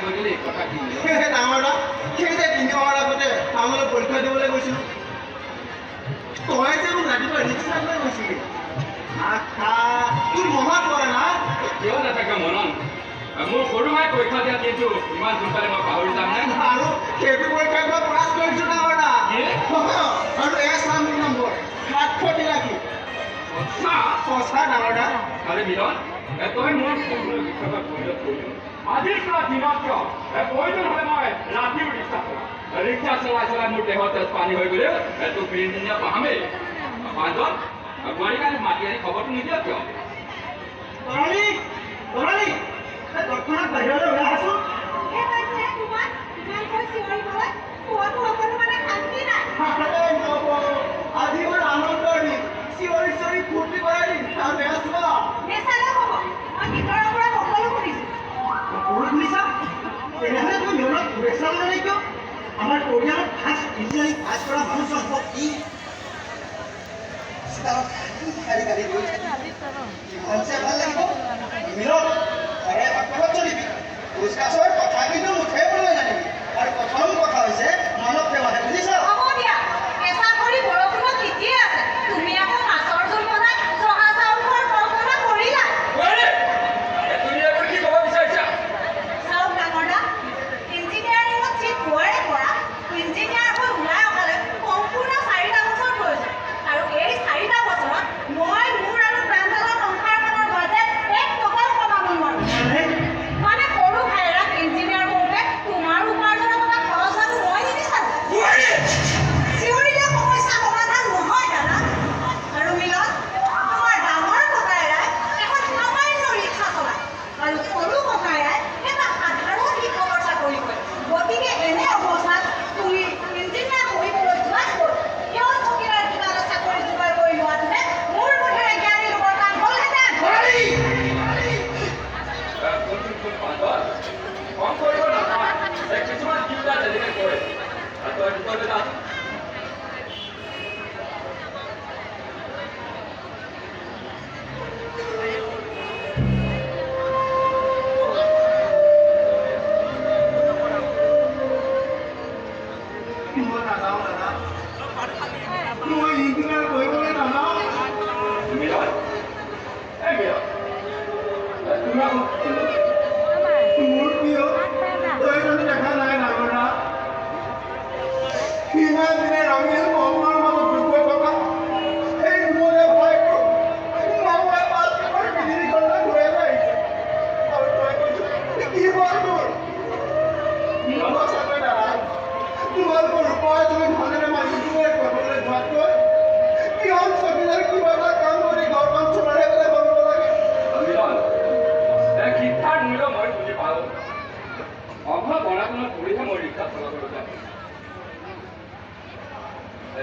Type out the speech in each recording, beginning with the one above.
কৈছিলি কথা কি ডাঙৰ দা সেই যে 3 মাহৰ আগতে টাউনলৈ পৰীক্ষা দিবলৈ গৈছিলোঁ তই যে মোক ৰাতিপুৱা ৰিক্সা লৈ গৈছিলি তোৰ মনত পৰে না কিয় নাথাকে মনন মোৰ সৰু মাই পৰীক্ষা দিয়া দিনটো ইমান সোনকালে মই পাহৰি যাম নে আৰু সেইটো পৰীক্ষাত মই পাছ কৰিছোঁ ডাঙৰ দা আৰু এছ নম্বৰ 700 তিৰাশী সঁচা ডাঙৰ দা আৰে মিলন তই মোৰ সৰু শিক্ষকৰ পৰিচয় কৰিলি আজিৰ পৰা দিনত কিয় প্ৰয়োজন হ'লে মই ৰাতিও ৰিক্সা চলাম ৰিক্সা চলাই চলাই মোৰ দেহত তেজ পানী হৈ গ'লে তোক তিনিদিনীয়া পাহামেই পাঁচজন বোৱাৰী কাৰণে মাতি আনি খবৰটো নিদিয় কিয় তৰালি তৎক্ষণাত বাহিৰলৈ ওলাই আছোঁ আজি মোৰ আনন্দৰ দিন চিঞৰি চিঞৰি ফূৰ্তি কৰাই দিন তাৰ বেয়া চোৱা তেনেহ'লে তুমি মিলনত শুভেচ্ছা জনালে কিয় আমাৰ পৰিয়ালত ফাৰ্ষ্ট ইঞ্জিনিয়াৰিং পাছ কৰা মানুহ সম্ভৱ কি ভাল লাগিব মিলন ঘৰে ভাগত চলিবি পুৰস্কাৰ কথা কিন্তু মুঠে ক'বলৈ জানিবি আৰু প্ৰথম কথা হৈছে মানৱ সেৱাহে বুজিছ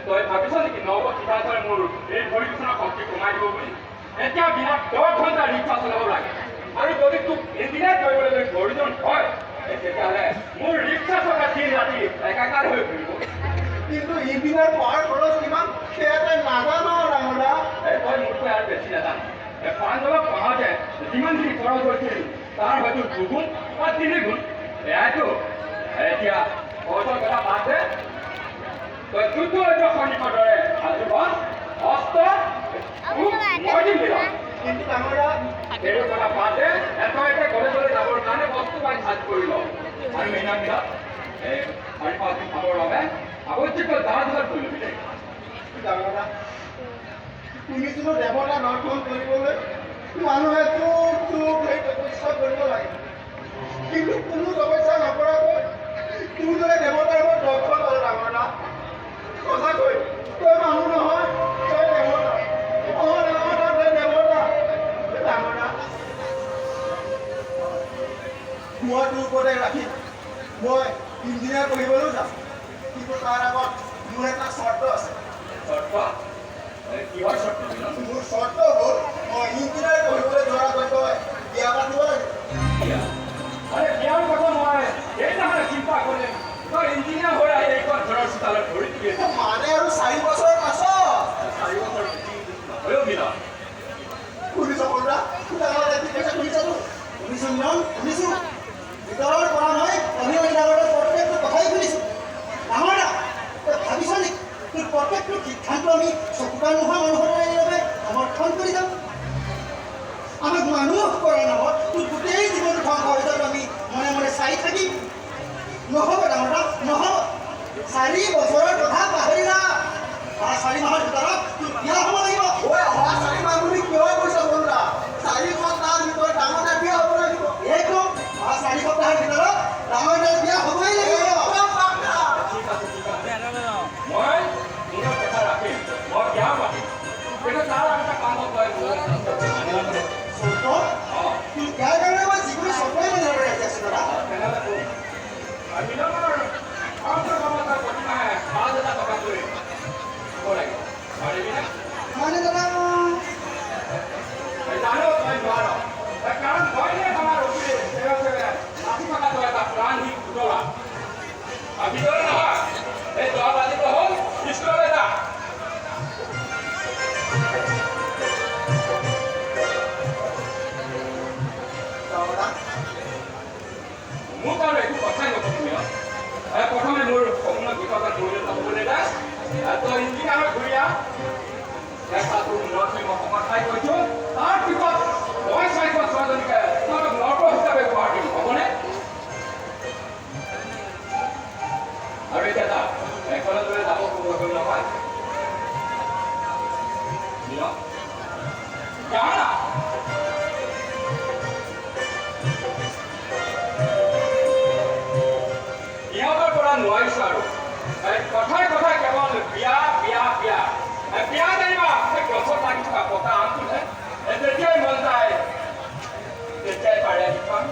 তই ভাবিছ নেকি নব কিতাপৰ মোৰ এই ভৰিখনৰ শক্তি কমাই দিব বুলি এতিয়া দিনত 10 ঘণ্টা ৰিক্সা চলাব লাগে আৰু যদি তোক ইঞ্জিনিয়াৰ কৰিবলৈ যদি প্ৰয়োজন হয় তেতিয়াহ'লে মোৰ ৰিক্সা চলা দিন ৰাতি একাকাৰ হৈ পৰিব কিন্তু ইঞ্জিনিয়াৰ পঢ়াৰ খৰচ কিমান সেয়া নাজানো ডাঙৰা তই মোতকৈ আৰু বেছি নাজানো পাঁচজনক পঢ়াওঁতে যিমানখিনি খৰচ হৈছিল তাৰ হয়তো 2 গুণ বা 3 গুণ এয়াইতো এতিয়া খৰচৰ কথা বাদ দে তই যুদ্ধ শনিকৰ দৰে আজীৱন অস্ত কিন্তু ডাঙৰা সেইটো কথা বাদ দে তই এতিয়া কলেজলৈ যাবৰ কাৰণে বস্তু বাহিনী সাজ কৰি ল আৰু মহিনাবিলাক এই 4-5 দিন খাবৰ বাবে আৱশ্যক জাহাজত কৰি ল'বি দেই ডাঙৰা শুনিছিলোঁ দেৱতা দৰ্শন কৰিবলৈ মানুহে চুপ চুপ সেই তপস্যা কৰিব লাগে কিন্তু কোনো তপস্যা নকৰাকৈ তোৰ দৰে দেৱতাৰ মই দৰ্শন হ'ল ডাঙৰা সঁচাকৈ তই মানুহ নহয় তই দেৱতা তই দেৱতা ডাঙৰা মই তোৰ ওপৰতে ৰাখিম মই ইঞ্জিনিয়াৰ পঢ়িবলৈও যাম কিন্তু তাৰ আগত মোৰ এটা চৰ্ত আছে চৰ্ত কিহৰ চৰ্ত মোৰ চৰ্ত হ'ল মই ইঞ্জিনিয়াৰ পঢ়িবলৈ যোৱাৰ আগত তই বিয়া পাতিব লাগিব আৰে বিয়াৰ কথা মই সেইদিনাখনে চিন্তা কৰিম তই ইঞ্জিনিয়াৰ হৈ আহি এইখন ঘৰৰ চোতালত ভৰি দিয়ে মানে আৰু 4 বছৰৰ পাছত 4 বছৰ হৈও মিলন শুনিছ বৰুৱা শুনিছ মিলন শুনিছো ভিতৰৰ পৰা মই দৰকাৰ নোহোৱা মানুহৰ বাবে সমৰ্থন কৰি যাম। আমাক মানুহ কৰা নামত তোৰ গোটেই জীৱনটো ধ্বংস হৈ যাব আমি মনে মনে চাই থাকিম। নহ'ব ডাঙৰ নহ'ব। 4 বছৰৰ কথা পাহৰি না। 4 মাহৰ ভিতৰত তোৰ বিয়া হ'ব লাগিব। ঐ অহা 4 মাহ বুলি কিয় কৈছা বন্ধা? 4 সপ্তাহৰ ভিতৰত ডাঙৰ এটা বিয়া হ'ব লাগিব। একদম অহা 4 সপ্তাহৰ ভিতৰত ডাঙৰ এটা বিয়া হ'বই লাগিব। মই নিজৰ কথা ৰাখিম, মই বিয়া পাতিম, কিন্তু তাৰ এটা কামত লয় ইয়াৰ কাৰণে মই যিকোনো চবৰে মিলাব ৰাখি দাদা। মানে দাদা জানো তই নোৱাৰ, কাৰণ মই আমাৰ ৰাতি থকা তই এটা প্ৰাণ সি পুতলা ভিতৰত নহয়। এই 10 বাজিব হ'ল, স্কুললৈ যা। মোক আৰু একো কথাই নকবি। প্ৰথমে মোৰ সপোনৰ বিষয়ে দৌৰি যাবলৈ যায়, তই ইঞ্জিনিয়াৰ ঘূৰি আহ। তোৰ মূৰত মই কথাই কৈছো, তাৰপিছত মই চাইছো ছোৱালীজনীকে তহঁতক নৰ্ব হিচাপে ব্যৱহাৰ দিম, হ'বনে? আৰু এতিয়া যা, কলেজলৈ যাব গৈ নহয় যা না। ইহঁতৰ পৰা নোৱাৰিছো আৰু কথাই কথাই কেৱল বিয়া বিয়া বিয়া বিয়া জানিবা। সেই গছত লাগি থকা পতা আমটোহে যেতিয়াই মন যায় তেতিয়াই পাৰে এখন।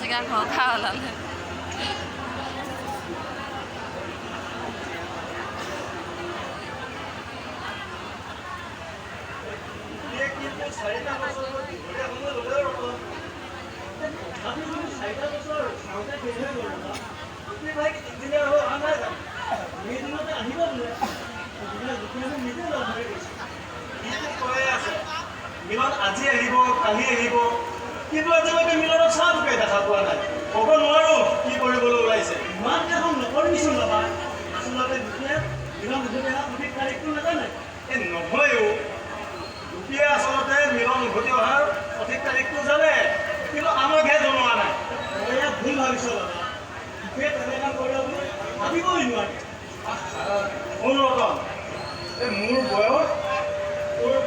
চিকা ঘৰ খা ওলালে মিলন আজি আহিব কালি আহিব কিন্তু আজিলৈকে মিলনত চাহ ঢুকাই দেখা পোৱা নাই ক'ব নোৱাৰো কি কৰিবলৈ ওলাইছে ইমান দেখোন নকৰিছো বাবা আচলতে দুখীয়া মিলন উভতি অহা সঠিক তাৰিখটো নাজানে এই নহয়ও দুখীয়া আচলতে মিলন উভতি অহাৰ সঠিক তাৰিখটো জানে কিন্তু আমাকহে জনোৱা নাই মই ইয়াত ভুল ভাবিছো বাবা দুখীয়া তেনে কাম কৰিব বুলি ভাবিবই নোৱাৰি অনুৰতন এই মোৰ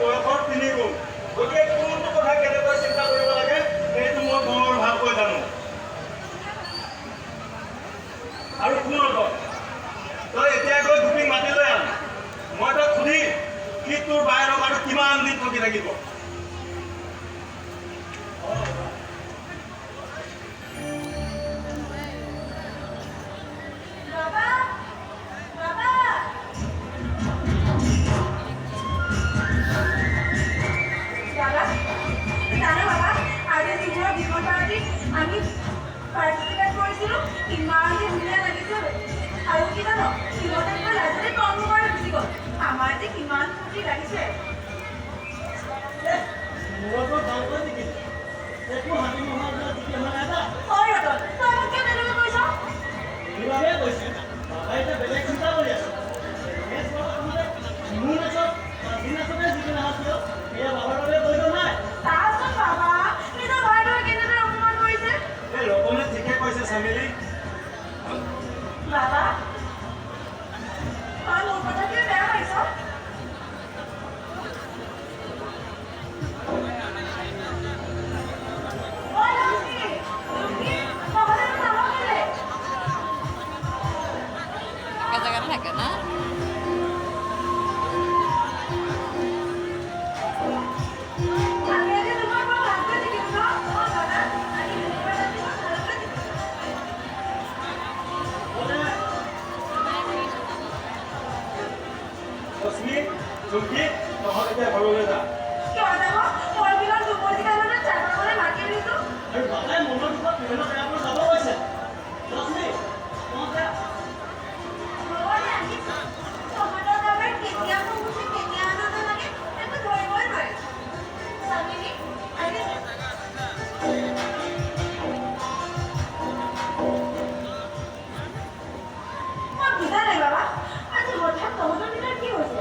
বয়সৰ 3 গুণ গতিকে কোনটো কথা কেনেকৈ চিন্তা কৰিব লাগে সেইটো মই বৰ ভালকৈ জানো আৰু অনুৰতন তই এতিয়া গৈ গোপিক মাতি লৈ আন মই তই সুধি কি তোৰ বাহিৰত আৰু কিমান দিন থকি থাকিব আমি পাৰ্টিচিপেট কৰিছিলোঁ ইমান ধুনীয়া লাগিছিল আৰু কি জানো সিহঁতে লাজতে কম নোহোৱাৰ গুচি গ'ল আমাৰ যে কিমান ফূৰ্তি লাগিছে হয় ৰতন তই মোক কিয় তেনেকৈ কৈছ তাৰচোন বাবা নিজৰ ভাইটোৱে কেনেদৰে অপমান কৰিছে ৰতনে ঠিকে কৈছে চামেলি বাবা তই মোৰ কথা কিয় বেয়া পাইছ ঐ লক্ষ্মী নহ'লে নামাতিলে একে জেগাতে থাকে না আমি আজি তোমাৰ পৰা ভালকৈ দেখিম ন অ দাদা আজি তোমাৰ ৰাতি মই ভালকৈ দেখিম লক্ষ্মী চুমকি তহঁত এতিয়া ঘৰলৈ যা কিয় যাব মোৰ বিলত দুপৰীয়া খাবলৈ চাহলৈ মাতি দিছোঁ আৰু বাবাই মনৰ দুখত বিভিন্ন জেগালৈ যাব কৈছে লক্ষ্মী তহঁতে ভগৱানে আহিছোঁ তহঁতৰ বাবে কেতিয়া খুচি কেতিয়া আনন্দ লাগে একো ধৰিবই নোৱাৰি স্বামীনী আহিছোঁ মই বুজা নাই বাবা আজি হঠাৎ তহঁতৰ ভিতৰত কি হৈছে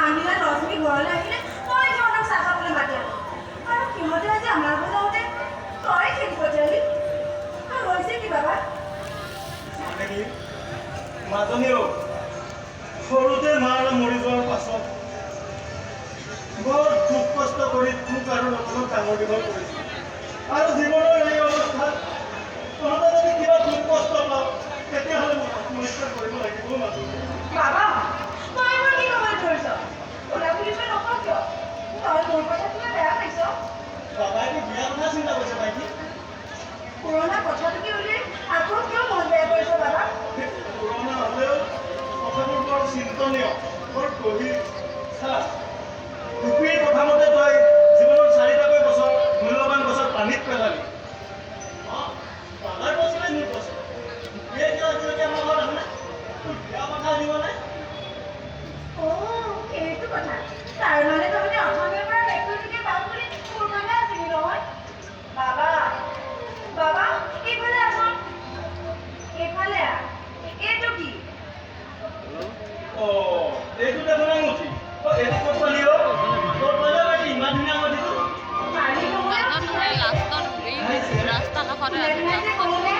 আমিলা লক্ষ্মী ঘৰলৈ আহিলে তই সিহঁতক চাহ খাবলৈ মাতি আনো আৰু সিহঁতে আজি আমাৰ ঘৰলৈ আহোঁতে তই খেলি পঠিয়ালি হৈছে কি বাবা চামেলি মাজনীও সৰুতে মাৰ মৰি যোৱাৰ পাছত বৰ দুখ কষ্ট কৰি তোক আৰু ৰতনক ডাঙৰ দীঘল কৰিছিল আৰু জীৱনৰ এই অৱস্থাত তহঁতে যদি কিবা দুখ কষ্ট পাওঁ তেতিয়াহ'লে মই আত্মহত্যা কৰিব লাগিব মাজনী বাবা তই মোৰ কি ক'বলৈ ধৰিছ ওলা পুলিচে নকওঁ কিয় তই মোৰ কথা কিবা বেয়া পাইছ বাবাই কি বিয়া কথা চিন্তা কৰিছে ভাইটি পুৰণা কথাটোকে উলিয়াই আকৌ কিয় মন বেয়া কৰিছ বাবা পুৰণা হ'লেও কথাবোৰ বৰ চিন্তনীয় বৰ গভীৰ চা টুপিৰ কথামতে তই জীৱনত 4টাকৈ বছৰ মূল্যৱান বছৰ পানীত পেলালি বাবাৰ বছৰে মোৰ বছৰ টুপিয়ে কিয় আজিলৈকে আমাৰ ঘৰত আহা নাই তোৰ বিয়া কথা দিব নাই সেইটো কথা তাৰ মানে তহঁতে অসমীয়াৰ পৰা ব্যক্তিটোকে পাম বুলি মোৰ কাৰণে আছিলি নহয় বাবা বাবা এইফালে আছ এইফালে আহ এইটো কি এইটো দেখোন আঙুঠি এইটো ক'ত পালি ক'ত পালে বাকী ইমান ধুনীয়া আঙুঠিটো পানী নহয় লাষ্টত ৰাস্তা কাষতে নেঘাইছে কওঁনে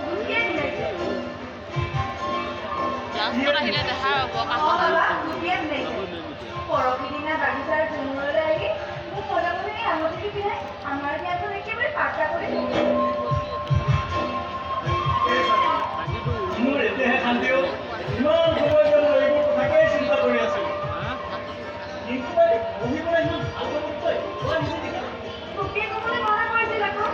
গোটেই দিলাইছে লাষ্টত আহিলে দেখা হ'ব কাষত বাবা গোটেই দিলাইছে পৰহি দিনা বাগিচাৰ জোনলৈ আহি মোক পদাবলৈ এই আঙুঠিটো পিন্ধাই আমাৰ বিয়াখন একেবাৰে পাকা কৰি মোৰ এতিয়াহে শান্তিও ইমান সময় যে মই এইবোৰ কথাকেই চিন্তা কৰি আছিলোঁ কিন্তু বহিবলৈ ইমান ভাল তই নিজে দেখা গোটেই ক'বলৈ মনা কৰিছিল আকৌ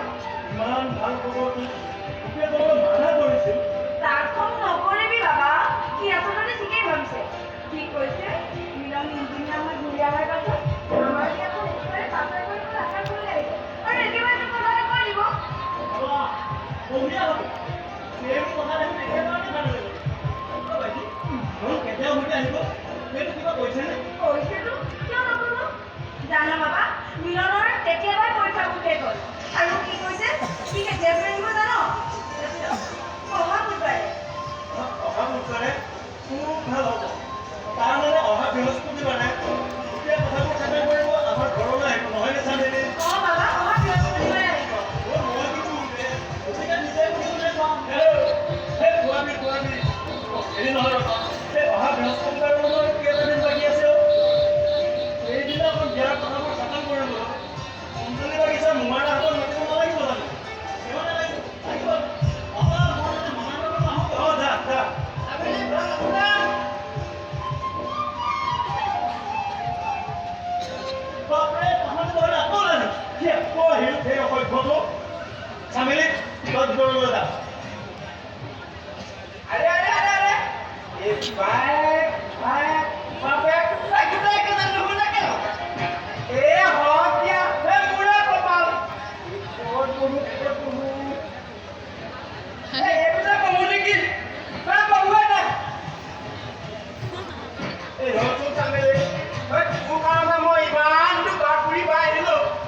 খুব ভাল হ'ব তাৰমানে অহা বৃহস্পতিবাৰে গোটেই কথাবোৰ চেষ্টা কৰিব আমাৰ ঘৰলৈ আহিব নহয়নে চামেলি অঁ বাবা অহা বৃহস্পতিবাৰে আহিব মই কিন্তু গতিকে নিজে শুনিবলৈ পাম সেই খোৱাবি হেৰি নহয় ৰবা সেই অহা বৃহস্পতিবাৰলৈ কেইটাদিন বাকী আছে সেইদিনা অকণ বিয়াৰ কথাবোৰ চেষ্টা কৰিব অঞ্জলি বাগিচা মোমাৰা হাতত মাতিব নালাগিব জানো কিয় নালাগিব লাগিব অঁ যা বাপৰে তাহাঁতি ধৰে আকৌ জানো কি আকৌ আহিল সেই অসভ্যটো চামেলি গছ গৰুলৈ যা